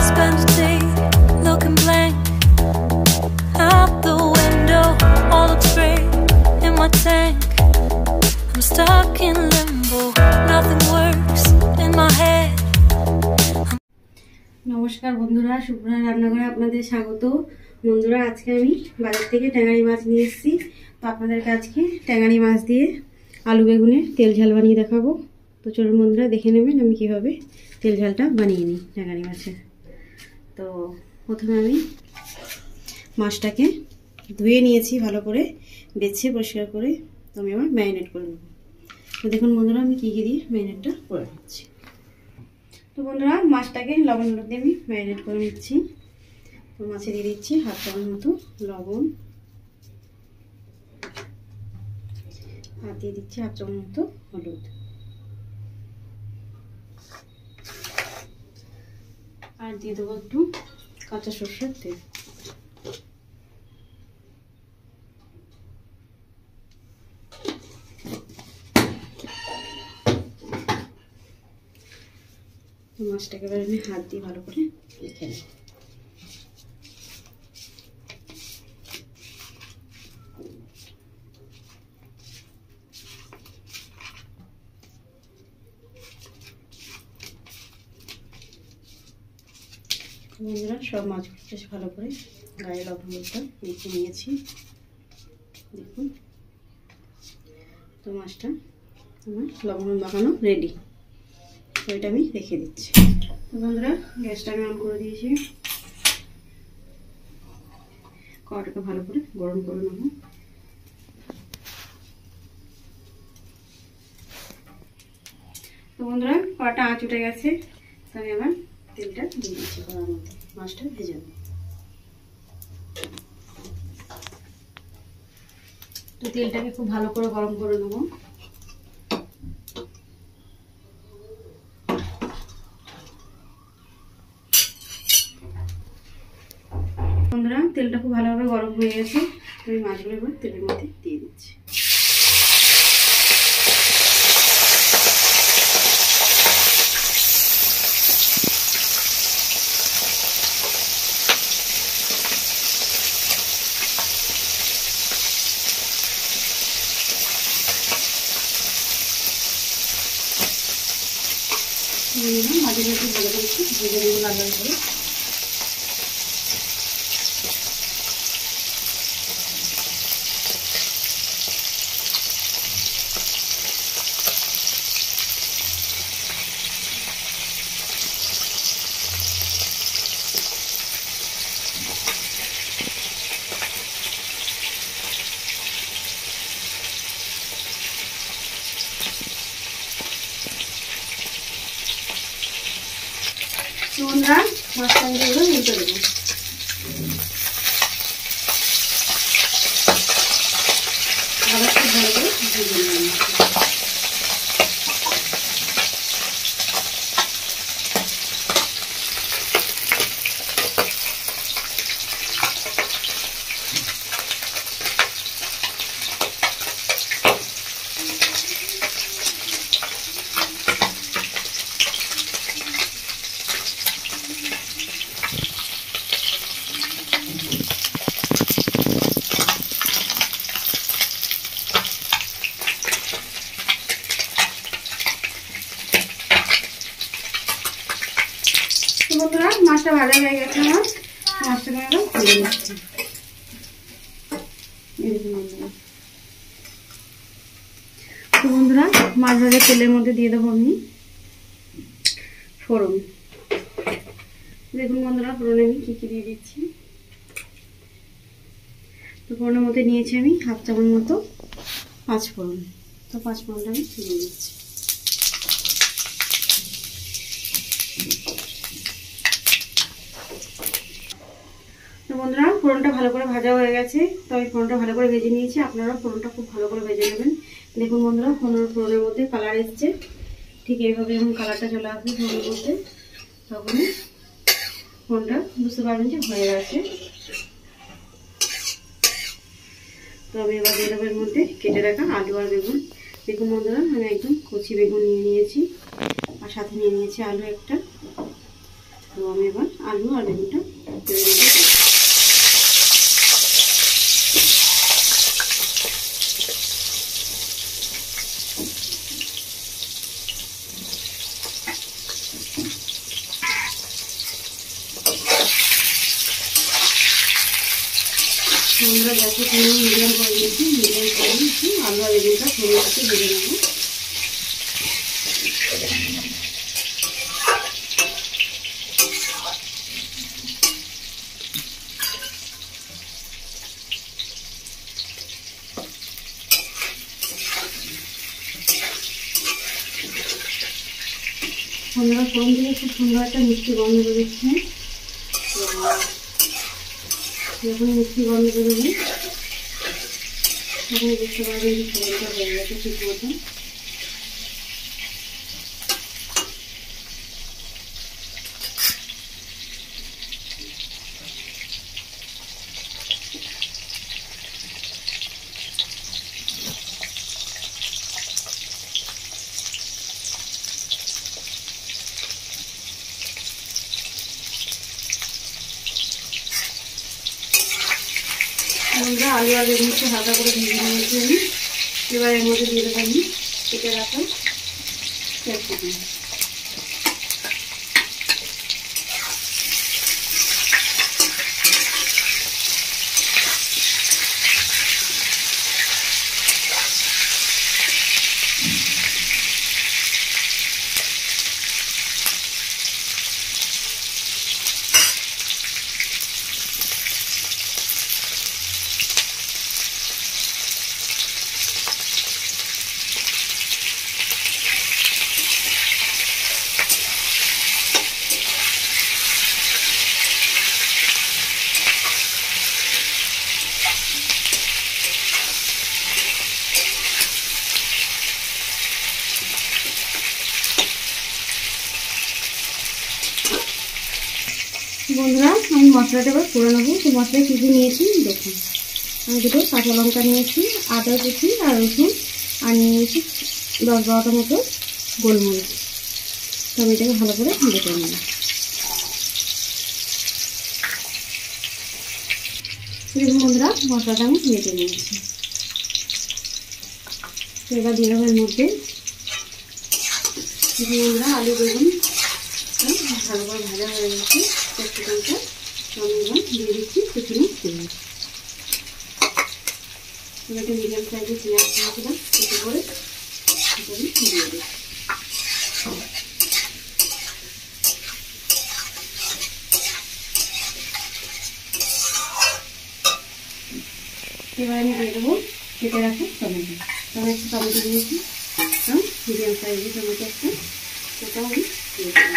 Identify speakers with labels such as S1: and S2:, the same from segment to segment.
S1: spend a day looking blank out the window. All looks great in my tank. I'm stuck in limbo. Nothing works in my head.
S2: নমস্কার বন্ধুরা, শুভ্রা রান্নাঘরে আপনাদের স্বাগত। বন্ধুরা, আজকে আমি বাজার থেকে ট্যাংরাই মাছ নিয়ে এসেছি। তো আপনাদেরকে আজকে ট্যাংরাই মাছ দিয়ে আলু বেগুনের তেল ঝাল বানিয়ে দেখাবো। তো চলুন বন্ধুরা, দেখে নেবেন আমি কিভাবে তেল ঝালটা বানিয়ে নিই ট্যাংরাই মাছের। তো প্রথমে আমি মাছটাকে ধুয়ে নিয়েছি ভালো করে, বেছে পরিষ্কার করে। তো আমি আবার ম্যারিনেট করে নেব। তো দেখুন বন্ধুরা, আমি কী কী দিয়ে ম্যারিনেটটা করে নিচ্ছি। তো বন্ধুরা, মাছটাকে লবণ হলুদ দিয়ে আমি ম্যারিনেট করে নিচ্ছি। তো মাছে দিয়ে দিচ্ছি হাফ চামচ মতো লবণ, আর দিয়ে দিচ্ছি হাফ চামচ মতো হলুদ, আর দিয়ে দেবো একটু কাঁচা সরষের তেল। মাছটাকে এবার আমি হাত দিয়ে ভালো করে মেখে নেব। বন্ধুরা, সব মাছগুলো বেশ ভালো করে গায়ে লবণটা মেখে নিয়েছি। দেখুন, তো মাছটা আমার লবণ মাখানো রেডি। তো এটা আমি রেখে দিচ্ছি। তো বন্ধুরা, গ্যাসটা আমি অন করে দিয়েছি। কড়াটাকে ভালো করে গরম করে নেব। তো বন্ধুরা, কড়াটা আঁচ উঠে গেছে। তো আমি আবার তেলটা দিয়ে দিচ্ছি কড়ার মধ্যে, মাছটা ভেজে নেব। তো তেলটাকে খুব ভালো করে গরম করে নেব। বন্ধুরা, তেলটা খুব ভালোভাবে গরম হয়ে গেছে। আমি মাছগুলো এবার তেলের মধ্যে দিয়ে দিচ্ছি। মাছগুলো একটু ভালো করে ভেজে নেব লাল লাল করে। বন্ধুরা, মাছটা আমি এগুলো উল্টে দেবো। আবার খুব ভালো করে ভেজে নেব। বন্ধুরা, মাছটা ভাজা হয়ে গেছে। আমার মাছটাকে আমি খুলে নিচ্ছি। তো বন্ধুরা, মাছ ভাজা তেলের মধ্যে দিয়ে দেবো আমি ফোড়ন। দেখুন বন্ধুরা, ফোড়নে আমি কী কী দিয়ে দিচ্ছি। তো ফোড়নের মধ্যে নিয়েছি আমি হাফ চামচ মতো পাঁচ ফোড়ন। তো পাঁচ ফোড়নটা আমি দিয়ে দিচ্ছি। তো বন্ধুরা, ফোড়নটা ভালো করে ভাজা হয়ে গেছে। তো আমি ফোড়নটা ভালো করে ভেজে নিয়েছি। আপনারা ফোড়নটা খুব ভালো করে ভেজে নেবেন। দেখুন বন্ধুরা, ফোড়নের মধ্যে কালার এসছে। ঠিক এইভাবে যখন কালারটা চলে আসবে ফোড়নের মধ্যে, তখনই ফোড়নটা বুঝতে পারবেন যে হয়ে গেছে। তো আমি এবার দিয়ে দেবো এর মধ্যে কেটে রাখা আলু আর বেগুন। দেখুন বন্ধুরা, আমি একদম কচি বেগুন নিয়ে নিয়েছি, আর সাথে নিয়ে নিয়েছি আলু একটা। তো আমি এবার আলু আর বেগুনটা তেলের মধ্যে আমরা গ্যাসে ফ্লেম মিডিয়াম করে দিয়েছি। মিডিয়াম করে দিয়েছি, আলু আর বেগুনটা ফোড়ন থেকে ভেজে নেব। বন্ধুরা ফোড়ন দিয়ে খুব সুন্দর একটা মিষ্টি গন্ধ বেরোচ্ছে। যখন মিষ্টি গন্ধ বেরোবে তখন বুঝতে পারবেন যে ফোড়নটা হয়ে গেছে ঠিক মতো। আমরা আলু আর বেগুনকে হালকা করে ভেজে নিয়েছি আমি। এবার এর মধ্যে দিয়ে দেবো আমি কেটে রাখা ক্যাপসিকাম। বন্ধুরা আমি মশলাটা এবার করে নেবো। তো মশলায় কী কী নিয়েছি দেখুন। আমি দুটো কাঁচা লঙ্কা নিয়েছি, আদা কুচি আর রসুন, আর নিয়েছি 10-12টা মতো গোলমরিচ। তো আমি এটাকে ভালো করে বেটে নেব। দেখুন বন্ধুরা মশলাটা আমি বেটে নিয়েছি। তো এবার দিয়ে দেবো এর মধ্যে বন্ধুরা আলু বেগুন ভালো করে ভাজা হয়ে গেছে। ক্যাপসিকামটা আমি এবার দিয়ে দিচ্ছি কুচনো তেল। একটা মিডিয়াম সাইজে পেঁয়াজ দিয়েছিলাম কেটে করে এটা আমি দিয়ে দিই। এবার আমি দিয়ে দেবো কেটে রাখা টমেটো। আমি একটা টমেটো দিয়েছি, মিডিয়াম সাইজে টমেটো একটা, সেটাও আমি দিয়ে দেবো।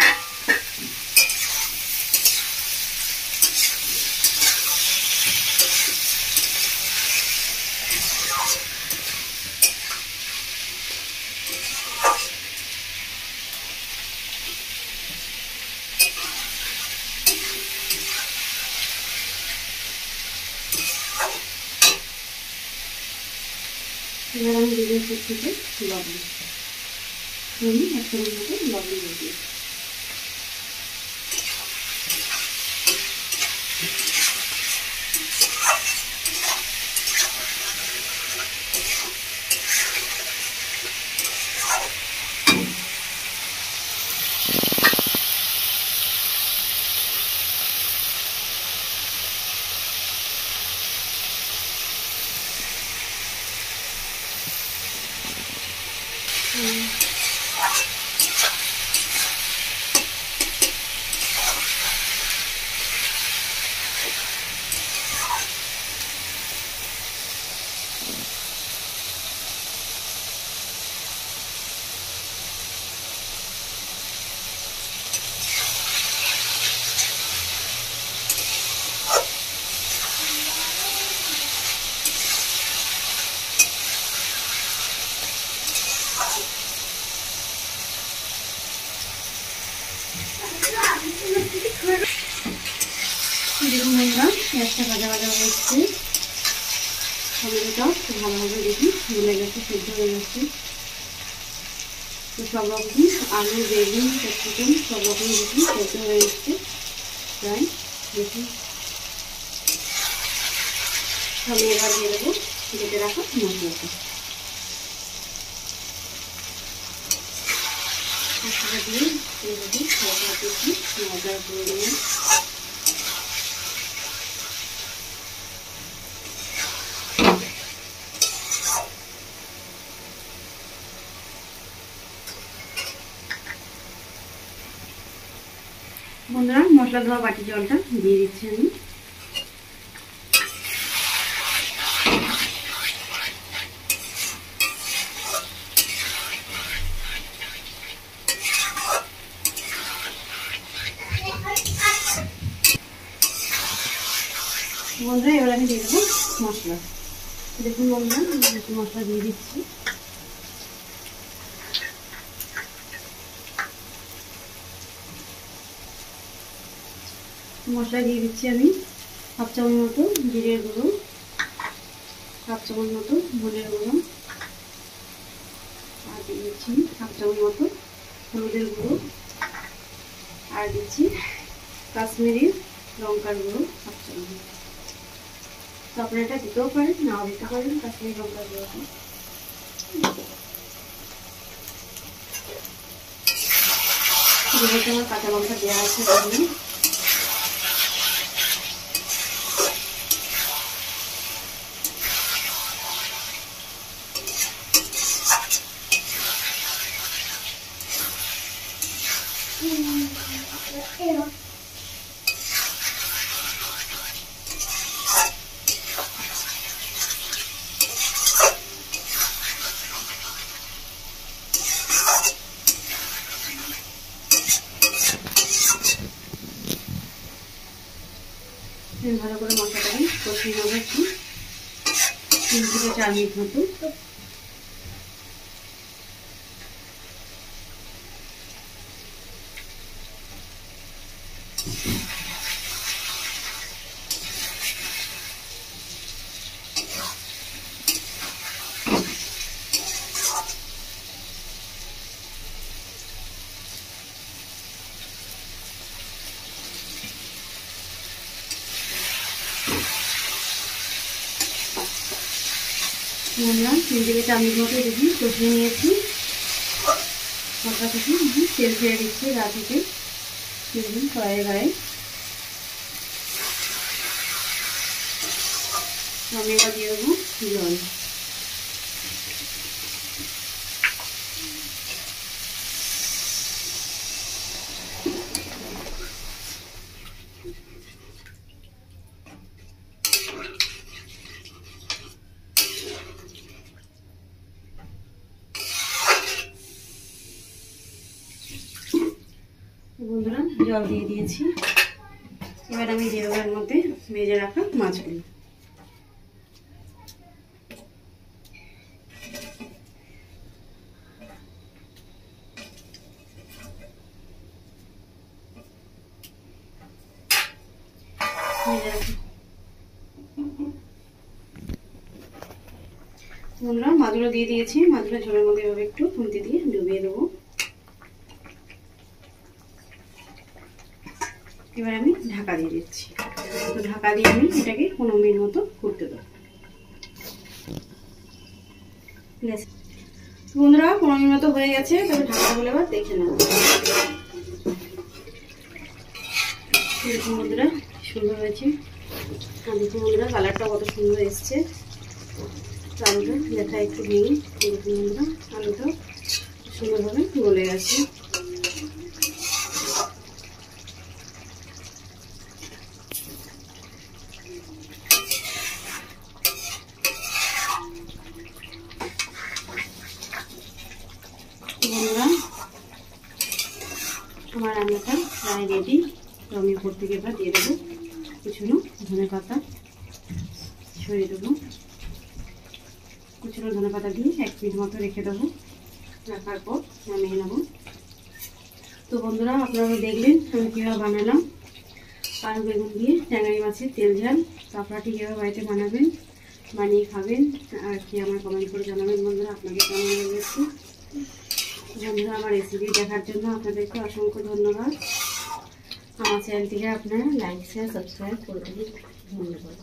S2: এবার আমি দিয়ে দিচ্ছি থেকে লবণ। আমি 1 চামচ মতো লবণ দিয়ে দিই। দেখুন বন্ধুরা পেঁয়াজটা ভাজা ভাজা হচ্ছে, টমেটোটাও খুব ভালোভাবে দেখুন গলে গেছে, সেদ্ধ হয়ে গেছে। তো সব রকমই আলু, বেগুন, ক্যাপসিকাম সব রকমই দেখুন সেদ্ধ হয়ে এসছে প্রায়। দেখুন আমি এবার দিয়ে দেবো কেটে রাখা মশলাটা। মশলা দিয়ে এইভাবে হালকা একটু মজা করে নেব। বন্ধুরা মশলা ধোয়া বাটি জলটা দিয়ে দিচ্ছি আমি। বন্ধুরা এবার আমি দিয়ে দেবো মশলা। দেখুন বন্ধুরা মশলা দিয়ে দিচ্ছি। মশলা দিয়ে দিচ্ছি আমি হাফ চামচ মতো জিরের গুঁড়ো, হাফ চামচ মতো ধনের গুঁড়ো, আর দিয়ে দিচ্ছি হাফ চামচ মতো হলুদের গুঁড়ো, আর দিচ্ছি কাশ্মীরি লঙ্কার গুঁড়ো হাফ চামচ। তো আপনারা এটা দিতেও পারেন, নাও দিতে পারেন কাশ্মীরি লঙ্কার গুঁড়োটা। যেহেতু আমার কাঁচা লঙ্কা দেওয়া আছে তাহলে ভালো করে মশলাটাকে কষিয়ে নেবো একটু 3 থেকে 4 মিনিট মতো। বন্ধুরা 3 থেকে 4 মিনিট মতো দেখুন কষিয়ে নিয়েছি। মশলা থেকে তেল ছেড়ে দিচ্ছি গা থেকে, দেখুন কড়াইয়ের গায়ে। আমি এবার দিয়ে দেবো জল। বন্ধুরা জল দিয়ে দিয়েছি, এবার আমি দিয়ে দেবো এর মধ্যে ভেজে রাখা মাছগুলো। বন্ধুরা মাছগুলো দিয়ে দিয়েছি, মাছগুলো ঝোলের মধ্যে এভাবে একটু খুন্তি দিয়ে ডুবিয়ে দেবো। এবার আমি ঢাকা দিয়ে দিচ্ছি। তো ঢাকা দিয়ে আমি এটাকে 15 মিনিট মতো করতে দেবো। বন্ধুরা 15 মিনিট মতো হয়ে গেছে, তবে ঢাকা বলে এবার দেখে নেব। দেখুন বন্ধুরা সুন্দর হয়েছে, আর দেখুন বন্ধুরা কালারটা কত সুন্দর এসছে। আলুটা দেখা একটু ভেঙে দেখুন বন্ধুরা আলুটা সুন্দরভাবে গলে গেছে। বন্ধুরা আমার রান্নাটা প্রায় রেডি। তো আমি উপর থেকে এবার দিয়ে দেবো কুচনো ধনে পাতা, ছড়িয়ে দেবো। কুচনো ধনে পাতা দিয়ে 1 মিনিট মতো রেখে দেবো, রাখার পর নামিয়ে নেবো। তো বন্ধুরা আপনারা দেখলেন আমি কীভাবে বানালাম আলু বেগুন দিয়ে ট্যাংরাই মাছের তেল ঝাল। তো আপনারা ঠিক এভাবে বাড়িতে বানাবেন, বানিয়ে খাবেন, আর কি আমার কমেন্ট করে জানাবেন বন্ধুরা আপনাদের কেমন লেগেছে। বন্ধুরা, আমার রেসিপি দেখার জন্য আপনাদেরকে অসংখ্য ধন্যবাদ। আমার চ্যানেলটিকে আপনারা লাইক শেয়ার সাবস্ক্রাইব করে দিন। ধন্যবাদ।